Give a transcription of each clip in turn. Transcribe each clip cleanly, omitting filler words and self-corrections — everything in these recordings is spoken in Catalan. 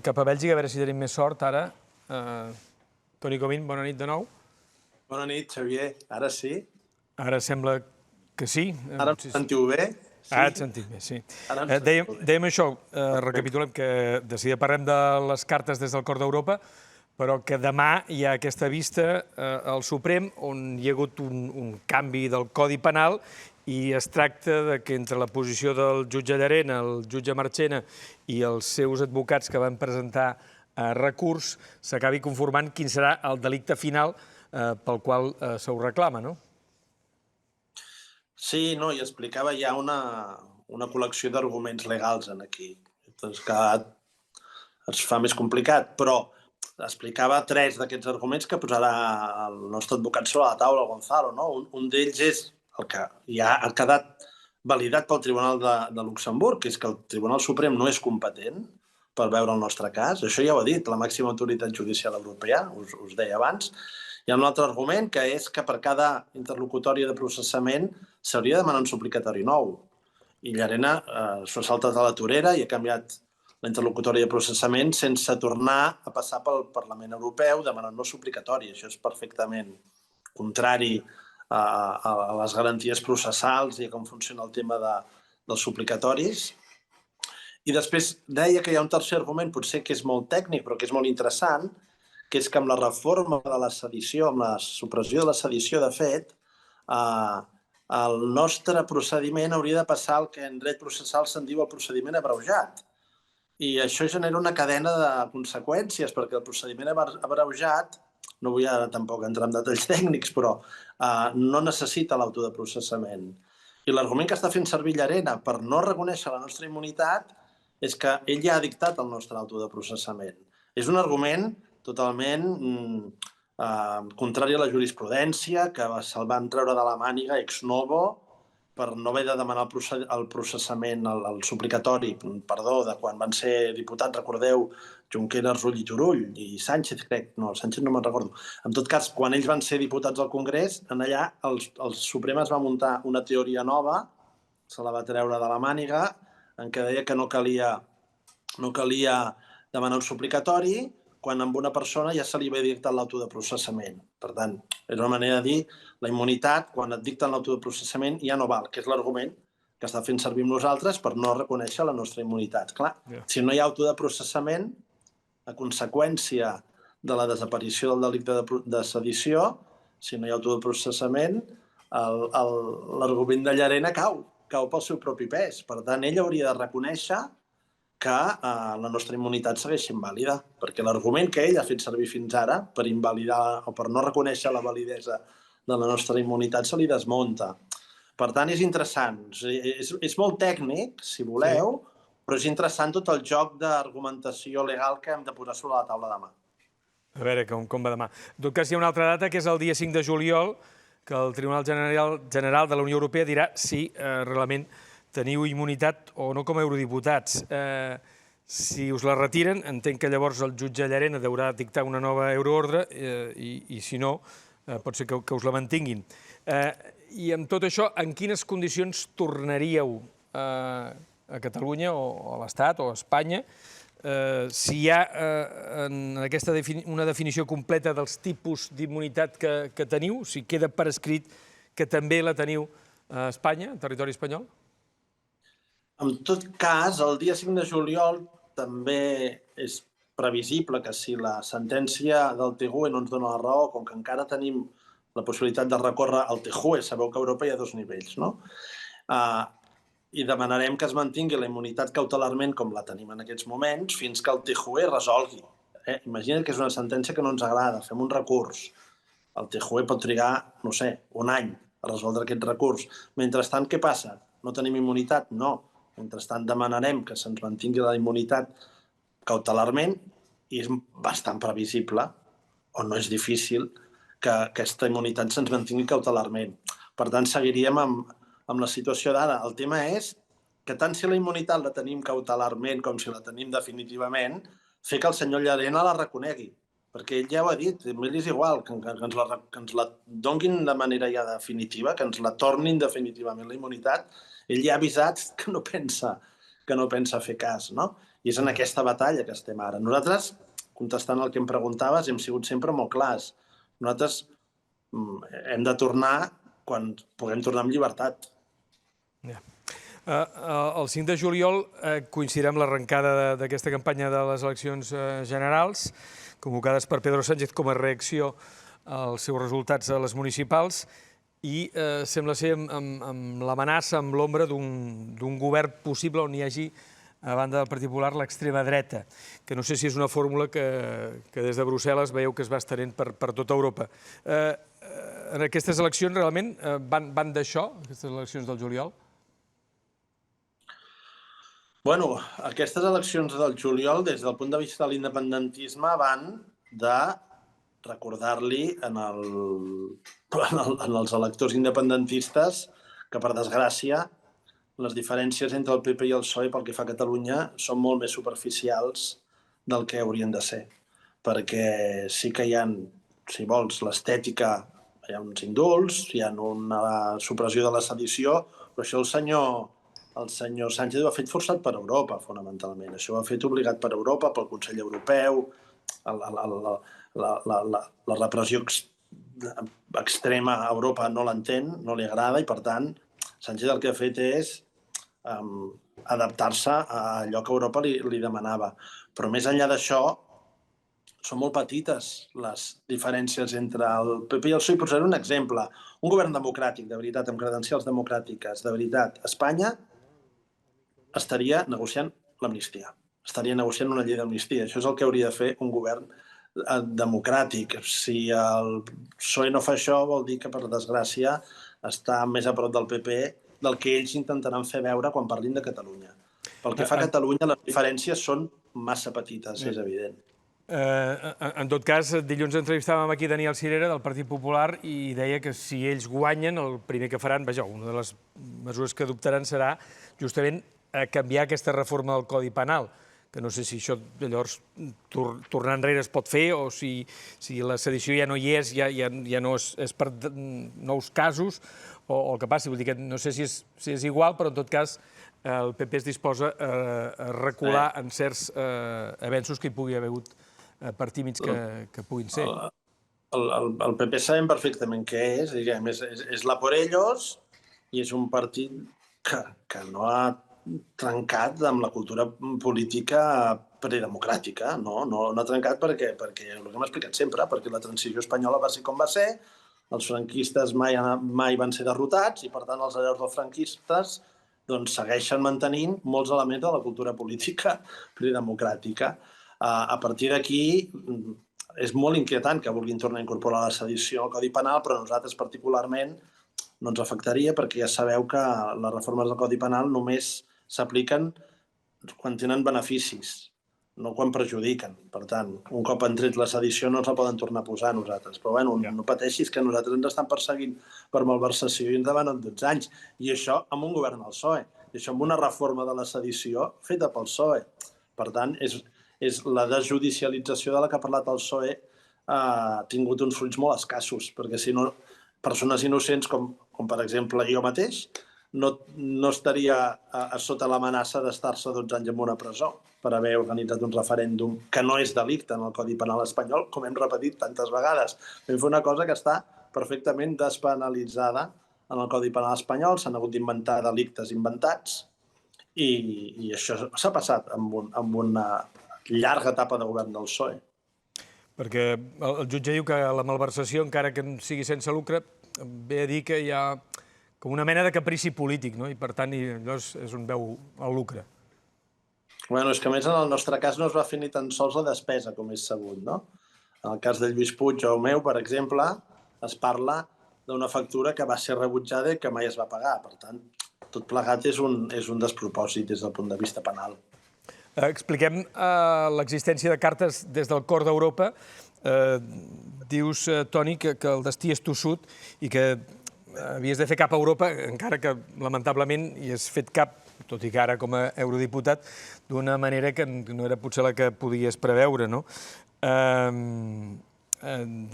cap a Bèlgica, a veure si tenim més sort ara. Toni Comín, bona nit de nou. Bona nit, Xavier. Ara sí? Ara sembla que sí. Ara em sentiu bé? Ara et sentim bé, sí. Dèiem això, recapitulem que de seguida parlem de les cartes des del cor d'Europa, però que demà hi ha aquesta vista al Suprem on hi ha hagut un canvi del Codi Penal i es tracta que entre la posició del jutge Llarena, el jutge Marchena i els seus advocats que van presentar recurs s'acabi conformant quin serà el delicte final pel qual se ho reclama, no? Sí, no, i explicava ja una col·lecció d'arguments legals aquí. Doncs que es fa més complicat, però explicava 3 d'aquests arguments que posarà el nostre advocat sobre la taula, Gonzalo, no? Un d'ells és el que ja ha quedat validat pel Tribunal de Luxemburg, que és que el Tribunal Suprem no és competent per veure el nostre cas. Això ja ho ha dit la màxima autoritat judicial europea, us deia abans. Hi ha un altre argument, que és que per cada interlocutòria de processament s'hauria de demanar un suplicatori nou. I Llarena s'ho ha saltat a la torera i ha canviat la interlocutòria de processament sense tornar a passar pel Parlament Europeu demanant no suplicatori. Això és perfectament contrari a les garanties processals i a com funciona el tema dels suplicatoris. I després deia que hi ha un tercer argument, potser que és molt tècnic, però que és molt interessant, que és que amb la reforma de la sedició, amb la supressió de la sedició, de fet, el nostre procediment hauria de passar el que en dret processal se'n diu el procediment abreujat. I això genera una cadena de conseqüències, perquè el procediment abreujat, no vull ara tampoc entrar en detalls tècnics, però no necessita l'auto de processament. I l'argument que està fent servir Llarena per no reconèixer la nostra immunitat és que ell ja ha dictat el nostre auto de processament. És un argument totalment contrari a la jurisprudència, que se'l van treure de la màniga ex novo per no haver de demanar el processament, el suplicatori, perdó, de quan van ser diputats, recordeu, Junqueras, Rull i Turull, i Sánchez, crec, no, Sánchez no me'n recordo. En tot cas, quan ells van ser diputats al Congrés, en allà el Suprem es va muntar una teoria nova, se la va treure de la màniga, en què deia que no calia demanar un suplicatori quan amb una persona ja se li havia dictat l'auto de processament. Per tant, és una manera de dir la immunitat, quan et dicten l'auto de processament, ja no val, que és l'argument que està fent servir amb nosaltres per no reconèixer la nostra immunitat. Clar, si no hi ha auto de processament, a conseqüència de la desaparició del delicte de sedició, si no hi ha auto de processament, l'argument de Llarena cau pel seu propi pes. Per tant, ell hauria de reconèixer que la nostra immunitat segueix sent vàlida, perquè l'argument que ell ha fet servir fins ara per invalidar o per no reconèixer la validesa de la nostra immunitat se li desmunta. Per tant, és interessant. És molt tècnic, si voleu, però és interessant tot el joc d'argumentació legal que hem de posar sobre la taula demà. A veure com va demà. En tot cas, hi ha una altra data, que és el dia 5 de juliol, que el Tribunal General de la Unió Europea dirà si realment teniu immunitat o no com a eurodiputats. Si us la retiren, entenc que llavors el jutge Llarena deurà dictar una nova euroordre i si no, pot ser que us la mantinguin. I amb tot això, en quines condicions tornaríeu a Catalunya o a l'Estat o a Espanya si hi ha una definició completa dels tipus d'immunitat que teniu, si queda per escrit que també la teniu a Espanya, al territori espanyol? En tot cas, el dia 5 de juliol també és previsible que si la sentència del TJUE no ens dona la raó, com que encara tenim la possibilitat de recórrer al TJUE, sabeu que a Europa hi ha 2 nivells, no? I demanarem que es mantingui la immunitat cautelarment com la tenim en aquests moments fins que el TJUE resolgui. Imagina't que és una sentència que no ens agrada, fem un recurs. El TJUE pot trigar, no sé, un any a resoldre aquest recurs. Mentrestant, què passa? No tenim immunitat? No. Mentrestant, demanarem que se'ns mantingui la immunitat cautelarment i és bastant previsible, o no és difícil, que aquesta immunitat se'ns mantingui cautelarment. Per tant, seguiríem amb la situació d'ara. El tema és que tant si la immunitat la tenim cautelarment com si la tenim definitivament, fer que el senyor Llarena la reconegui. Perquè ell ja ho ha dit, a ell és igual, que ens la donguin de manera ja definitiva, que ens la tornin definitivament la immunitat. Ell ja ha avisat que no pensa fer cas, no? I és en aquesta batalla que estem ara. Nosaltres, contestant el que em preguntaves, hem sigut sempre molt clars. Nosaltres hem de tornar quan puguem tornar amb llibertat. El 5 de juliol coincidirà amb l'arrencada d'aquesta campanya de les eleccions generals, convocades per Pedro Sánchez com a reacció als seus resultats a les municipals, i sembla ser amb l'amenaça, amb l'ombra d'un govern possible on hi hagi, a banda del Partit Popular, l'extrema dreta, que no sé si és una fórmula que des de Brussel·les veieu que es va estenent per tota Europa. En aquestes eleccions realment van d'això, aquestes eleccions del juliol? Bueno, aquestes eleccions del juliol, des del punt de vista de l'independentisme, van de recordar-li als electors independentistes que, per desgràcia, les diferències entre el PP i el PSOE pel que fa a Catalunya són molt més superficials del que haurien de ser. Perquè sí que hi ha, si vols, l'estètica, hi ha uns indults, hi ha una supressió de la sedició, però això el senyor Sánchez ho ha fet forçat per Europa, fonamentalment. Això ho ha fet obligat per Europa, pel Consell Europeu, la repressió extrema a Europa no l'entén, no li agrada, i per tant Sánchez el que ha fet és adaptar-se a allò que Europa li demanava. Però més enllà d'això, són molt petites les diferències entre el PP i el PSOE. Posaré un exemple. Un govern democràtic, de veritat, amb credencials democràtiques, de veritat, Espanya estaria negociant l'amnistia. Estaria negociant una llei d'amnistia. Això és el que hauria de fer un govern democràtic. Si el PSOE no fa això, vol dir que, per desgràcia, està més a prop del PP del que ells intentaran fer veure quan parlin de Catalunya. Pel que fa a Catalunya, les diferències són massa petites, és evident. En tot cas, dilluns entrevistàvem aquí Daniel Sirera, del Partit Popular, i deia que si ells guanyen, el primer que faran, una de les mesures que adoptaran serà justament canviar aquesta reforma del Codi Penal, que no sé si això llavors tornar enrere es pot fer, o si la sedició ja no hi és, ja no és per nous casos, o el que passi. Vull dir que no sé si és igual, però en tot cas el PP es disposa a recular en certs avenços que hi pugui haver hagut, per tímids que puguin ser. El PP sabem perfectament què és, diguem, és la por ellos, i és un partit que no ha trencat amb la cultura política predemocràtica. No ha trencat perquè, el que hem explicat sempre, perquè la transició espanyola va ser com va ser, els franquistes mai van ser derrotats, i per tant els hereus dels franquistes segueixen mantenint molts elements de la cultura política predemocràtica. A partir d'aquí és molt inquietant que vulguin tornar a incorporar la sedició al Codi Penal, però a nosaltres particularment no ens afectaria, perquè ja sabeu que les reformes del Codi Penal només s'apliquen quan tenen beneficis, no quan perjudiquen. Per tant, un cop han tret la sedició no ens la poden tornar a posar a nosaltres. Però bueno, no pateixis, que nosaltres ens estan perseguint per malversació i ens demanen 12 anys. I això amb un govern del PSOE. I això amb una reforma de la sedició feta pel PSOE. Per tant, és la desjudicialització de la que ha parlat el PSOE ha tingut uns fruits molt escassos, perquè si no, persones innocents com per exemple jo mateix, no estaria sota l'amenaça d'estar-se 12 anys en una presó per haver organitzat un referèndum que no és delicte en el Codi Penal espanyol, com hem repetit tantes vegades. Vam fer una cosa que està perfectament despenalitzada en el Codi Penal espanyol, s'han hagut d'inventar delictes inventats, i això s'ha passat amb una llarga etapa de govern del PSOE. Perquè el jutge diu que la malversació, encara que sigui sense lucre, ve a dir que hi ha com una mena de caprici polític, no? I per tant, allò és on veu el lucre. Bueno, és que a més en el nostre cas no es va fer ni tan sols la despesa, com és sabut, no? En el cas de Lluís Puig o el meu, per exemple, es parla d'una factura que va ser rebutjada i que mai es va pagar. Per tant, tot plegat és un despropòsit des del punt de vista penal. Expliquem l'existència de cartes des del cor d'Europa. Dius, Toni, que el destí és tossut i que havies de fer cap a Europa, encara que lamentablement hi has fet cap, tot i que ara com a eurodiputat, d'una manera que no era potser la que podies preveure, no?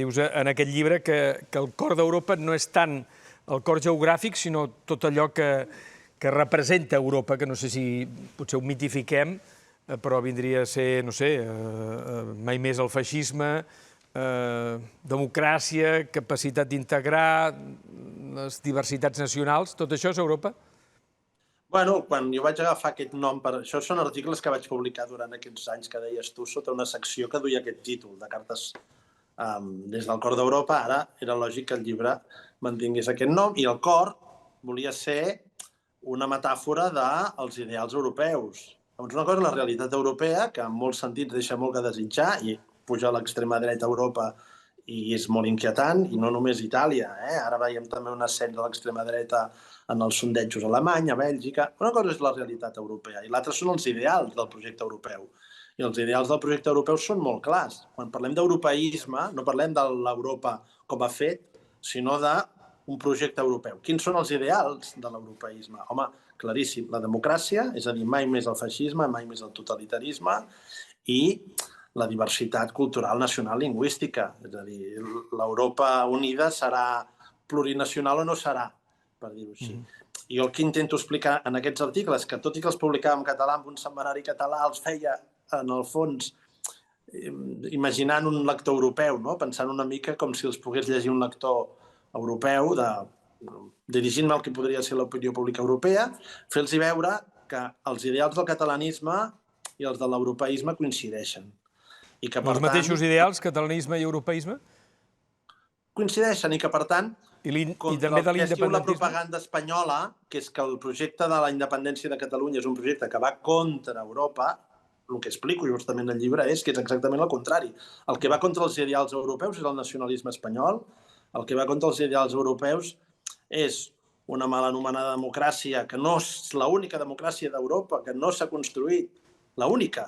Dius en aquest llibre que el cor d'Europa no és tant el cor geogràfic, sinó tot allò que representa Europa, que no sé si potser ho mitifiquem, però vindria a ser, no sé, mai més el feixisme, democràcia, capacitat d'integrar les diversitats nacionals, tot això és Europa? Bueno, quan jo vaig agafar aquest nom, això són articles que vaig publicar durant aquests anys que deies tu, sota una secció que duia aquest títol, de cartes des del cor d'Europa. Ara era lògic que el llibre mantingués aquest nom, i el cor volia ser una metàfora dels ideals europeus. Llavors, una cosa és la realitat europea, que en molts sentits deixa molt que desitjar, i puja a l'extrema dreta a Europa i és molt inquietant, i no només Itàlia. Ara veiem també un ascens de l'extrema dreta en els sondejos a Alemanya, a Bèlgica. Una cosa és la realitat europea i l'altra són els ideals del projecte europeu. I els ideals del projecte europeu són molt clars. Quan parlem d'europeisme, no parlem de l'Europa com a fet, sinó d'un projecte europeu. Quins són els ideals de l'europeisme? Home, claríssim, la democràcia, és a dir, mai més el feixisme, mai més el totalitarisme, i la diversitat cultural, nacional, lingüística. És a dir, l'Europa unida serà plurinacional o no serà, per dir-ho així. I jo el que intento explicar en aquests articles, que tot i que els publicava en català, amb un setmanari català, els feia, en el fons, imaginant un lector europeu, no? Pensant una mica com si els pogués llegir un lector europeu, dirigint-me al que podria ser l'opinió pública europea, fer-los veure que els ideals del catalanisme i els de l'europeisme coincideixen. I que, per Els mateixos ideals, catalanisme i europeisme? Coincideixen, i que, per tant, contra el que es diu la propaganda espanyola, que és que el projecte de la independència de Catalunya és un projecte que va contra Europa, el que explico justament al llibre és que és exactament el contrari. El que va contra els ideals europeus és el nacionalisme espanyol, el que va contra els ideals europeus és una mal anomenada democràcia, que no és l'única democràcia d'Europa, que no s'ha construït, l'única,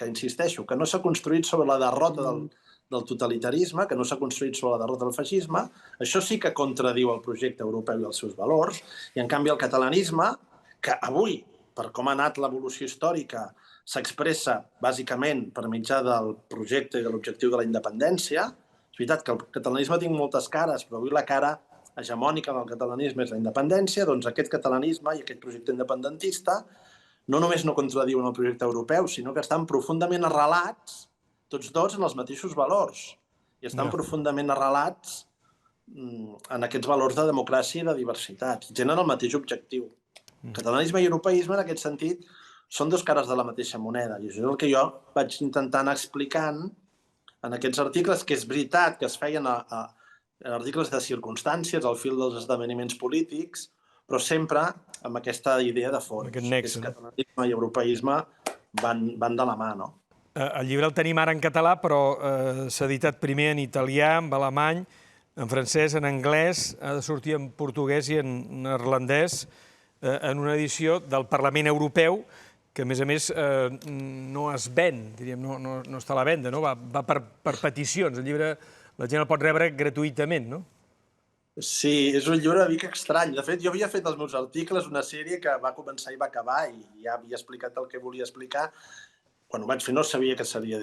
insisteixo, que no s'ha construït sobre la derrota del totalitarisme, que no s'ha construït sobre la derrota del feixisme. Això sí que contradiu el projecte europeu i els seus valors, i en canvi el catalanisme, que avui, per com ha anat l'evolució històrica, s'expressa bàsicament per mitjà del projecte i de l'objectiu de la independència. És veritat que el catalanisme té moltes cares, però avui la cara hegemònica del catalanisme és la independència. Doncs aquest catalanisme i aquest projecte independentista no només no contradiuen el projecte europeu, sinó que estan profundament arrelats, tots dos, en els mateixos valors. I estan profundament arrelats en aquests valors de democràcia i de diversitat. Tenen el mateix objectiu. Catalanisme i europeisme, en aquest sentit, són dos cares de la mateixa moneda. I això és el que jo vaig intentar anar explicant en aquests articles, que és veritat que es feien articles de circumstàncies, al fil dels esdeveniments polítics, però sempre amb aquesta idea de fons. Aquest nexe, no? Catalanisme i europeisme van de la mà, no? El llibre el tenim ara en català, però s'ha editat primer en italià, en alemany, en francès, en anglès, ha de sortir en portuguès i en neerlandès, en una edició del Parlament Europeu, que, a més, no es ven, diríem, no està a la venda, no? Va per peticions. El llibre la gent el pot rebre gratuïtament, no? Sí, és un llibre una mica estrany. De fet, jo havia fet els meus articles, una sèrie que va començar i va acabar, i ja havia explicat el que volia explicar. Quan ho vaig fer no sabia que seria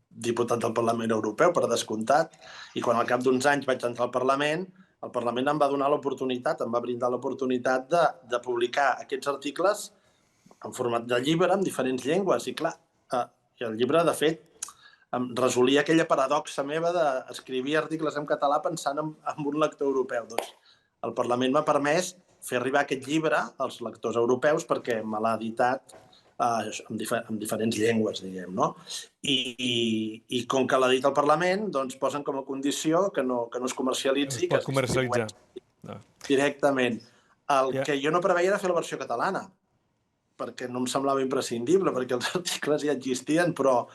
diputat del Parlament Europeu, per descomptat, i quan al cap d'uns anys vaig entrar al Parlament, el Parlament em va donar l'oportunitat, em va brindar l'oportunitat de publicar aquests articles en format de llibre, en diferents llengües. I clar, el llibre, de fet, em resolia aquella paradoxa meva d'escriure articles en català pensant en un lector europeu. Doncs el Parlament m'ha permès fer arribar aquest llibre als lectors europeus perquè me l'ha editat en diferents llengües, diguem, no? I com que l'ha dit el Parlament, doncs posen com a condició que no es comercialitzi, que es comercialitzi directament. El que jo no preveia era fer la versió catalana, perquè no em semblava imprescindible, perquè els articles ja existien, però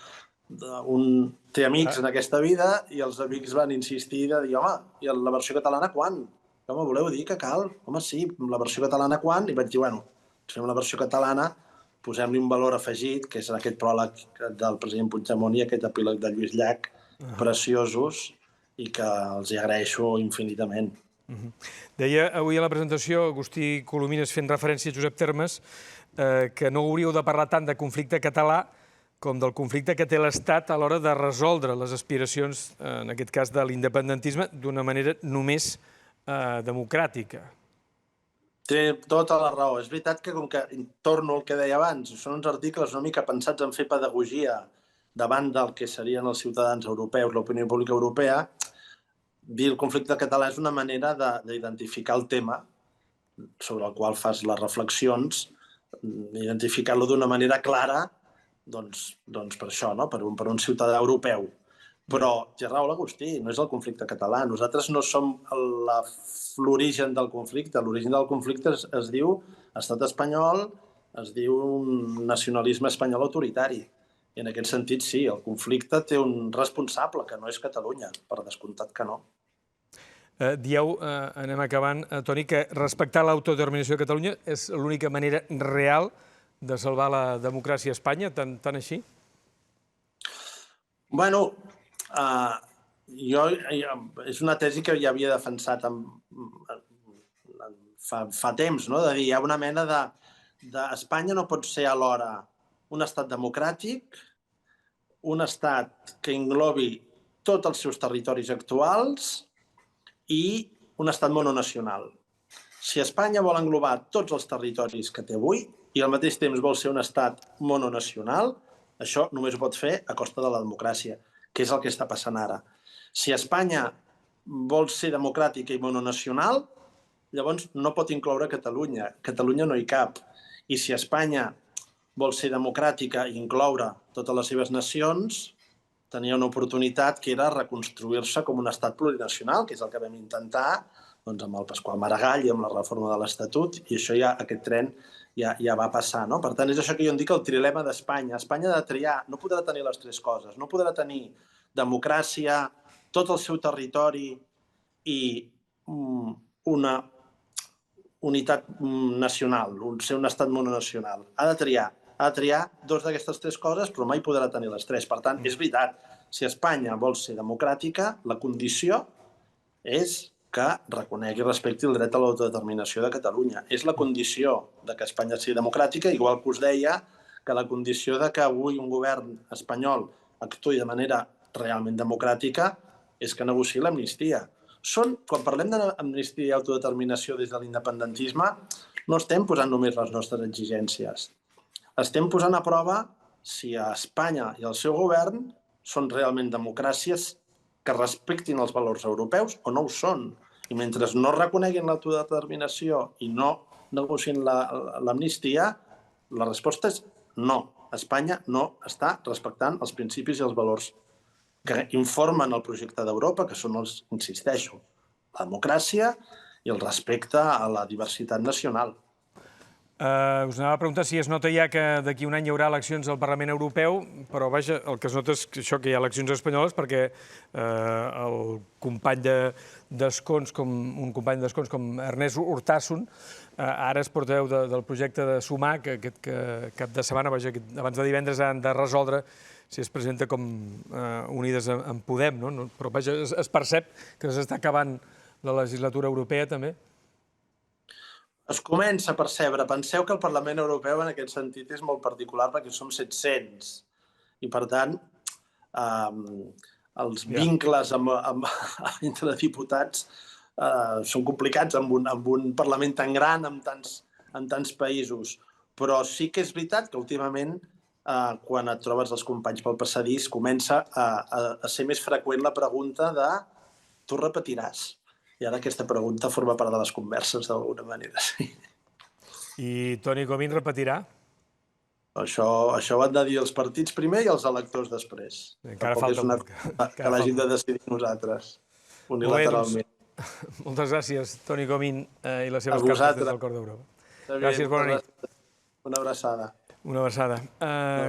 un té amics en aquesta vida i els amics van insistir de dir, home, i la versió catalana quan? Home, voleu dir que cal? Home, sí, la versió catalana quan? I vaig dir, bueno, fem la versió catalana, posem-li un valor afegit, que és aquest pròleg del president Puigdemont i aquest epíleg de Lluís Llach, preciosos, i que els hi agraeixo infinitament. Deia avui a la presentació Agustí Colomines, fent referència a Josep Termes, que no hauríeu de parlar tant de conflicte català com del conflicte que té l'Estat a l'hora de resoldre les aspiracions, en aquest cas de l'independentisme, d'una manera només democràtica. Té tota la raó. És veritat que, com que torno al que deia abans, són uns articles una mica pensats en fer pedagogia davant del que serien els ciutadans europeus, l'opinió pública europea, dir el conflicte català és una manera d'identificar el tema sobre el qual fas les reflexions, identificar-lo d'una manera clara, doncs per això, no? per un ciutadà europeu. Però, té raó l'Agustí, no és el conflicte català. Nosaltres no som l'origen del conflicte. L'origen del conflicte es diu estat espanyol, es diu un nacionalisme espanyol autoritari. I en aquest sentit, sí, el conflicte té un responsable, que no és Catalunya, per descomptat que no. Dieu, anem acabant, Toni, que respectar l'autodeterminació de Catalunya és l'única manera real de salvar la democràcia a Espanya, tant així? Bueno, és una tesi que ja havia defensat fa temps, no? De dir, hi ha una mena Espanya no pot ser alhora un estat democràtic, un estat que englobi tots els seus territoris actuals i un estat mononacional. Si Espanya vol englobar tots els territoris que té avui i al mateix temps vol ser un estat mononacional, això només ho pot fer a costa de la democràcia, que és el que està passant ara. Si Espanya vol ser democràtica i mononacional, llavors no pot incloure Catalunya. Catalunya no hi cap. I si Espanya vol ser democràtica i incloure totes les seves nacions, tenia una oportunitat que era reconstruir-se com un estat plurinacional, que és el que vam intentar amb el Pasqual Maragall i amb la reforma de l'Estatut, i això aquest tren ja va passar. Per tant, és això que jo en dic el trilema d'Espanya. Espanya ha de triar, no podrà tenir les tres coses. No podrà tenir democràcia, tot el seu territori i una unitat nacional, ser un estat mononacional. Ha de triar dos d'aquestes tres coses, però mai podrà tenir les tres. Per tant, és veritat, si Espanya vol ser democràtica, la condició és que reconegui i respecti el dret a l'autodeterminació de Catalunya. És la condició que Espanya sigui democràtica, igual que us deia que la condició que avui un govern espanyol actuï de manera realment democràtica és que negociï l'amnistia. Quan parlem d'amnistia i autodeterminació des de l'independentisme, no estem posant només les nostres exigències. Estem posant a prova si a Espanya i el seu govern són realment democràcies que respectin els valors europeus o no ho són. I mentre no reconeguin l'autodeterminació i no negociïn l'amnistia, la resposta és no. Espanya no està respectant els principis i els valors que informen el projecte d'Europa, que són els, insisteixo, la democràcia i el respecte a la diversitat nacional. Us anava a preguntar si es nota ja que d'aquí un any hi haurà eleccions al Parlament Europeu, però vaja, el que es nota és això que hi ha eleccions espanyoles perquè el company d'escons, un company d'escons com Ernest Urtasun, ara és portaveu del projecte de Sumar, que aquest cap de setmana, vaja, abans de divendres han de resoldre si es presenta com Unides en Podem, no? Però vaja, es percep que s'està acabant la legislatura europea també. Es comença a percebre. Penseu que el Parlament Europeu en aquest sentit és molt particular perquè som 700 i, per tant, els vincles entre diputats són complicats amb un Parlament tan gran, amb tants països. Però sí que és veritat que últimament, quan et trobes els companys pel passadís, comença a ser més freqüent la pregunta de tu repetiràs. I ara aquesta pregunta forma part de les converses d'alguna manera, sí. I Toni Comín repetirà? Això ho han de dir els partits primer i els electors després. Encara falta molt. Que l'hagin de decidir nosaltres, unilateralment. Moltes gràcies, Toni Comín, i les seves cartes des del Cor d'Europa. Gràcies, bona nit. Una abraçada. Una abraçada.